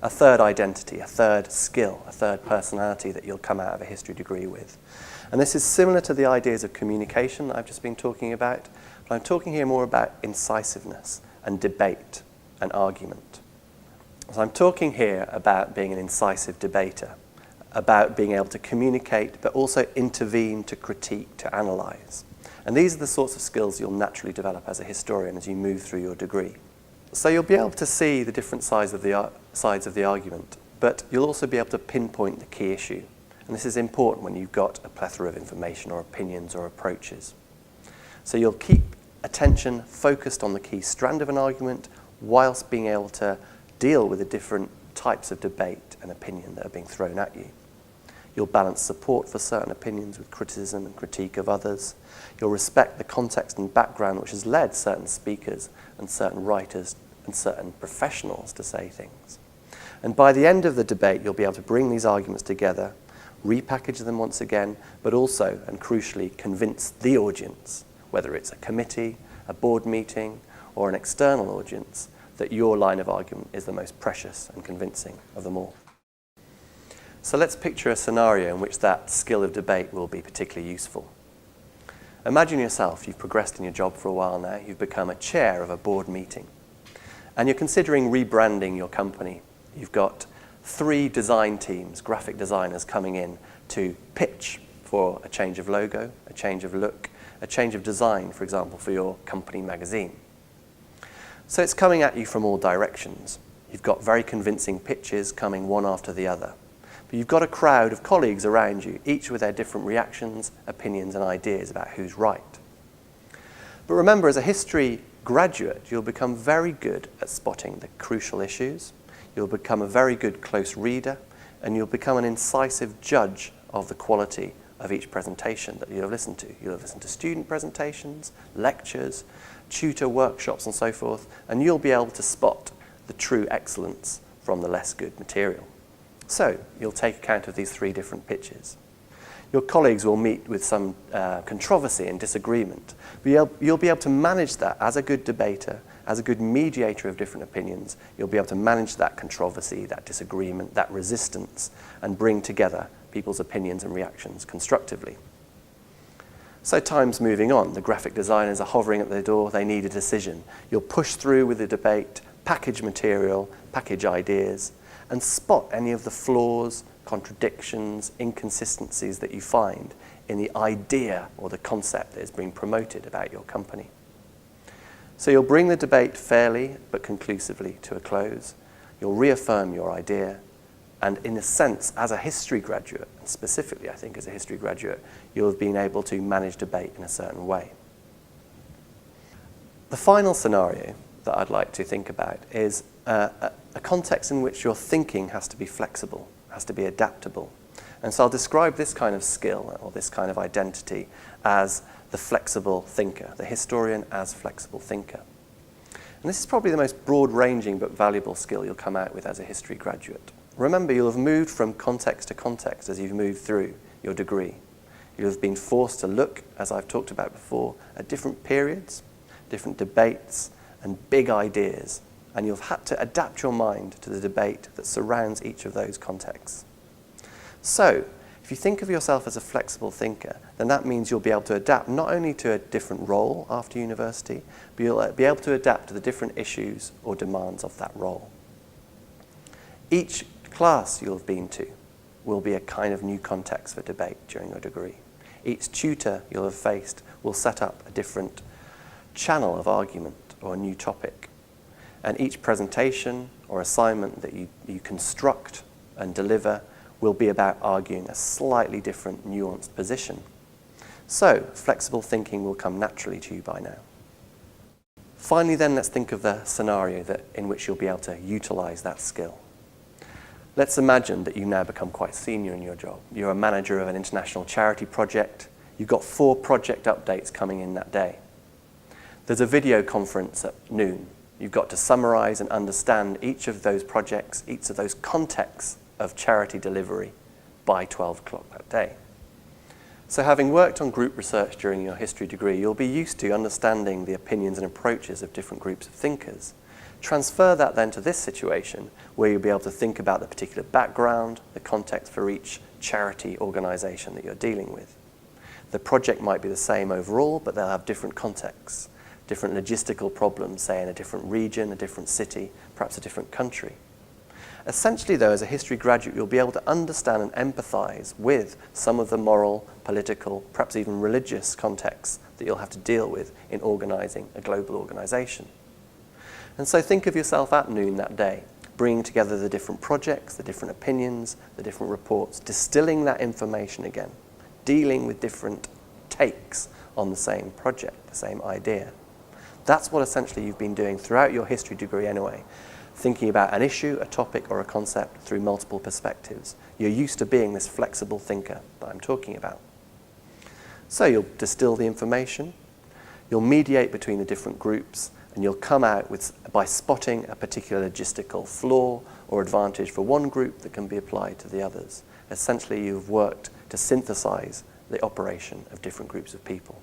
a third identity, a third skill, a third personality that you'll come out of a history degree with. And this is similar to the ideas of communication that I've just been talking about, but I'm talking here more about incisiveness and debate and argument. So I'm talking here about being an incisive debater, about being able to communicate, but also intervene, to critique, to analyse. And these are the sorts of skills you'll naturally develop as a historian as you move through your degree. So you'll be able to see the different sides of the argument, but you'll also be able to pinpoint the key issue. And this is important when you've got a plethora of information or opinions or approaches. So you'll keep attention focused on the key strand of an argument whilst being able to deal with the different types of debate and opinion that are being thrown at you. You'll balance support for certain opinions with criticism and critique of others. You'll respect the context and background which has led certain speakers and certain writers and certain professionals to say things. And by the end of the debate, you'll be able to bring these arguments together, repackage them once again, but also, and crucially, convince the audience, whether it's a committee, a board meeting, or an external audience, that your line of argument is the most precious and convincing of them all. So let's picture a scenario in which that skill of debate will be particularly useful. Imagine yourself, you've progressed in your job for a while now, you've become a chair of a board meeting, and you're considering rebranding your company. You've got 3 design teams, graphic designers, coming in to pitch for a change of logo, a change of look, a change of design, for example, for your company magazine. So it's coming at you from all directions. You've got very convincing pitches coming one after the other. But you've got a crowd of colleagues around you, each with their different reactions, opinions, and ideas about who's right. But remember, as a history graduate, you'll become very good at spotting the crucial issues. You'll become a very good close reader, and you'll become an incisive judge of the quality of each presentation that you'll have listened to. You'll have listened to student presentations, lectures, tutor workshops, and so forth, and you'll be able to spot the true excellence from the less good material. So you'll take account of these 3 different pitches. Your colleagues will meet with some controversy and disagreement, but you'll be able to manage that as a good debater, as a good mediator of different opinions. You'll be able to manage that controversy, that disagreement, that resistance, and bring together people's opinions and reactions constructively. So time's moving on. The graphic designers are hovering at the door. They need a decision. You'll push through with the debate, package material, package ideas, and spot any of the flaws, contradictions, inconsistencies that you find in the idea or the concept that is being promoted about your company. So you'll bring the debate fairly but conclusively to a close. You'll reaffirm your idea, and in a sense, as a history graduate, and specifically I think as a history graduate, you'll have been able to manage debate in a certain way. The final scenario that I'd like to think about is a context in which your thinking has to be flexible, has to be adaptable. And so I'll describe this kind of skill or this kind of identity as the flexible thinker, the historian as flexible thinker. And this is probably the most broad-ranging but valuable skill you'll come out with as a history graduate. Remember, you'll have moved from context to context as you've moved through your degree. You'll have been forced to look, as I've talked about before, at different periods, different debates, and big ideas. And you've had to adapt your mind to the debate that surrounds each of those contexts. So, if you think of yourself as a flexible thinker, then that means you'll be able to adapt not only to a different role after university, but you'll be able to adapt to the different issues or demands of that role. Each class you'll have been to will be a kind of new context for debate during your degree. Each tutor you'll have faced will set up a different channel of argument or a new topic. And each presentation or assignment that you construct and deliver will be about arguing a slightly different, nuanced position. So, flexible thinking will come naturally to you by now. Finally then, let's think of the scenario in which you'll be able to utilize that skill. Let's imagine that you now become quite senior in your job. You're a manager of an international charity project. You've got 4 project updates coming in that day. There's a video conference at noon. You've got to summarize and understand each of those projects, each of those contexts of charity delivery by 12 o'clock that day. So having worked on group research during your history degree, you'll be used to understanding the opinions and approaches of different groups of thinkers, Transfer that then to this situation where you'll be able to think about the particular background, the context for each charity organisation that you're dealing with. The project might be the same overall, but they'll have different contexts, different logistical problems, say in a different region, a different city, perhaps a different country. Essentially, though, as a history graduate, you'll be able to understand and empathise with some of the moral, political, perhaps even religious contexts that you'll have to deal with in organising a global organisation. And so think of yourself at noon that day, bringing together the different projects, the different opinions, the different reports, distilling that information again, dealing with different takes on the same project, the same idea. That's what essentially you've been doing throughout your history degree anyway, thinking about an issue, a topic, or a concept through multiple perspectives. You're used to being this flexible thinker that I'm talking about. So you'll distill the information, you'll mediate between the different groups, and you'll come out by spotting a particular logistical flaw or advantage for one group that can be applied to the others. Essentially, you've worked to synthesize the operation of different groups of people.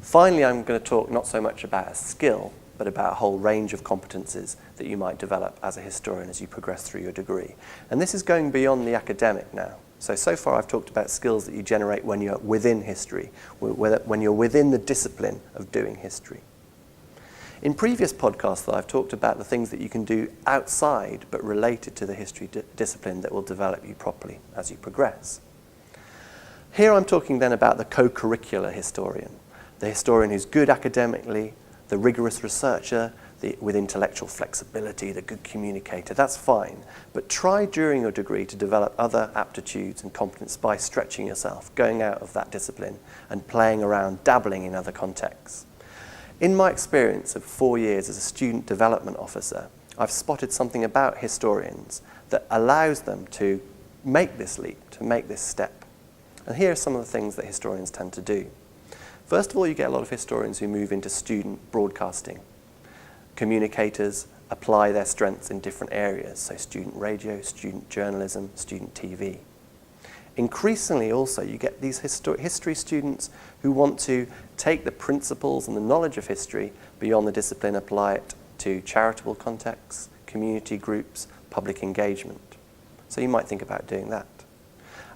Finally, I'm going to talk not so much about a skill, but about a whole range of competencies that you might develop as a historian as you progress through your degree. And this is going beyond the academic now. So far I've talked about skills that you generate when you're within history, when you're within the discipline of doing history. In previous podcasts, though, I've talked about the things that you can do outside but related to the history discipline that will develop you properly as you progress. Here I'm talking then about the co-curricular historian, the historian who's good academically, the rigorous researcher, with intellectual flexibility, the good communicator. That's fine, but try during your degree to develop other aptitudes and competence by stretching yourself, going out of that discipline and playing around, dabbling in other contexts. In my experience of 4 years as a student development officer, I've spotted something about historians that allows them to make this leap, to make this step. And here are some of the things that historians tend to do. First of all, you get a lot of historians who move into student broadcasting. Communicators apply their strengths in different areas, so student radio, student journalism, student TV. Increasingly also, you get these history students who want to take the principles and the knowledge of history beyond the discipline, apply it to charitable contexts, community groups, public engagement. So you might think about doing that.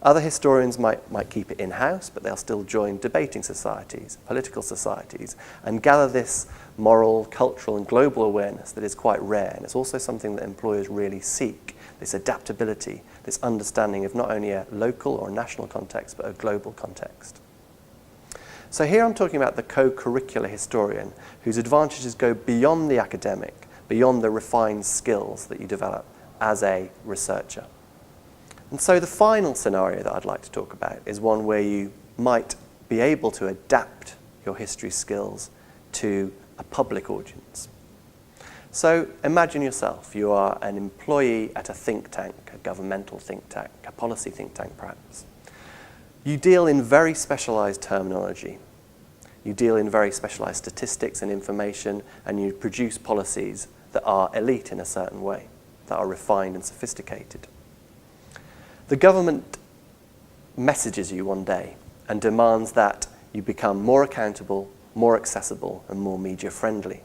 Other historians might keep it in-house, but they'll still join debating societies, political societies, and gather this moral, cultural, and global awareness that is quite rare. And it's also something that employers really seek, this adaptability, this understanding of not only a local or national context, but a global context. So here I'm talking about the co-curricular historian, whose advantages go beyond the academic, beyond the refined skills that you develop as a researcher. And so the final scenario that I'd like to talk about is one where you might be able to adapt your history skills to a public audience. So imagine yourself, you are an employee at a think tank, a governmental think tank, a policy think tank perhaps. You deal in very specialized terminology. You deal in very specialized statistics and information, and you produce policies that are elite in a certain way, that are refined and sophisticated. The government messages you one day and demands that you become more accountable, more accessible, and more media friendly.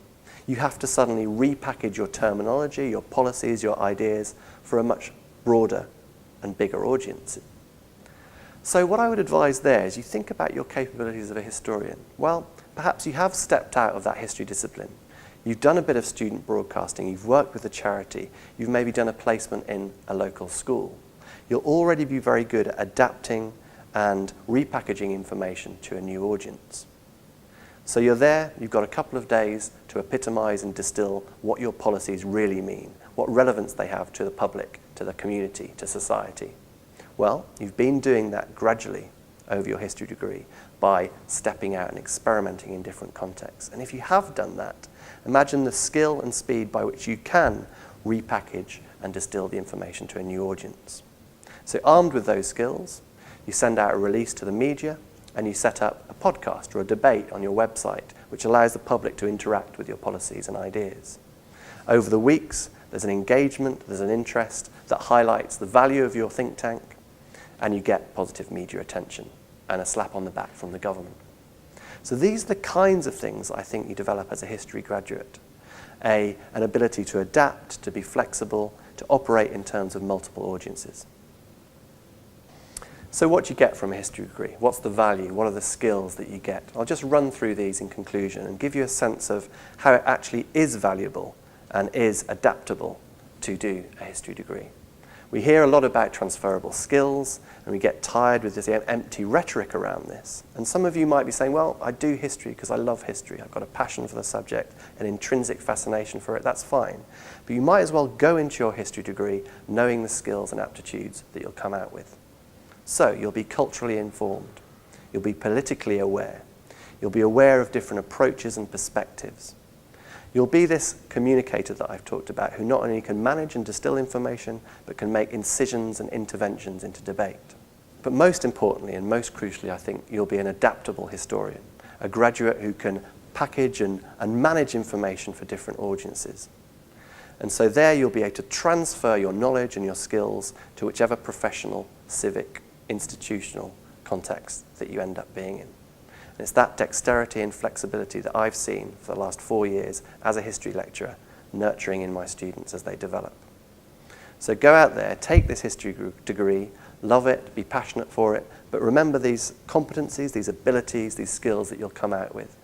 You have to suddenly repackage your terminology, your policies, your ideas for a much broader and bigger audience. So what I would advise there is you think about your capabilities of a historian. Well, perhaps you have stepped out of that history discipline. You've done a bit of student broadcasting, you've worked with a charity, you've maybe done a placement in a local school. You'll already be very good at adapting and repackaging information to a new audience. So you're there, you've got a couple of days to epitomize and distill what your policies really mean, what relevance they have to the public, to the community, to society. Well, you've been doing that gradually over your history degree by stepping out and experimenting in different contexts. And if you have done that, imagine the skill and speed by which you can repackage and distill the information to a new audience. So armed with those skills, you send out a release to the media and you set up a podcast or a debate on your website which allows the public to interact with your policies and ideas. Over the weeks, there's an engagement, there's an interest that highlights the value of your think tank, and you get positive media attention and a slap on the back from the government. So these are the kinds of things I think you develop as a history graduate. An ability to adapt, to be flexible, to operate in terms of multiple audiences. So what do you get from a history degree? What's the value? What are the skills that you get? I'll just run through these in conclusion and give you a sense of how it actually is valuable and is adaptable to do a history degree. We hear a lot about transferable skills, and we get tired with this empty rhetoric around this. And some of you might be saying, well, I do history because I love history. I've got a passion for the subject, an intrinsic fascination for it. That's fine. But you might as well go into your history degree knowing the skills and aptitudes that you'll come out with. So you'll be culturally informed. You'll be politically aware. You'll be aware of different approaches and perspectives. You'll be this communicator that I've talked about who not only can manage and distill information, but can make incisions and interventions into debate. But most importantly and most crucially, I think you'll be an adaptable historian, a graduate who can package and manage information for different audiences. And so there you'll be able to transfer your knowledge and your skills to whichever professional, civic, institutional context that you end up being in. And it's that dexterity and flexibility that I've seen for the last 4 years as a history lecturer, nurturing in my students as they develop. So go out there, take this history degree, love it, be passionate for it, but remember these competencies, these abilities, these skills that you'll come out with,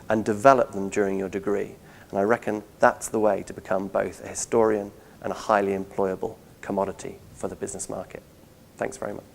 and develop them during your degree. And I reckon that's the way to become both a historian and a highly employable commodity for the business market. Thanks very much.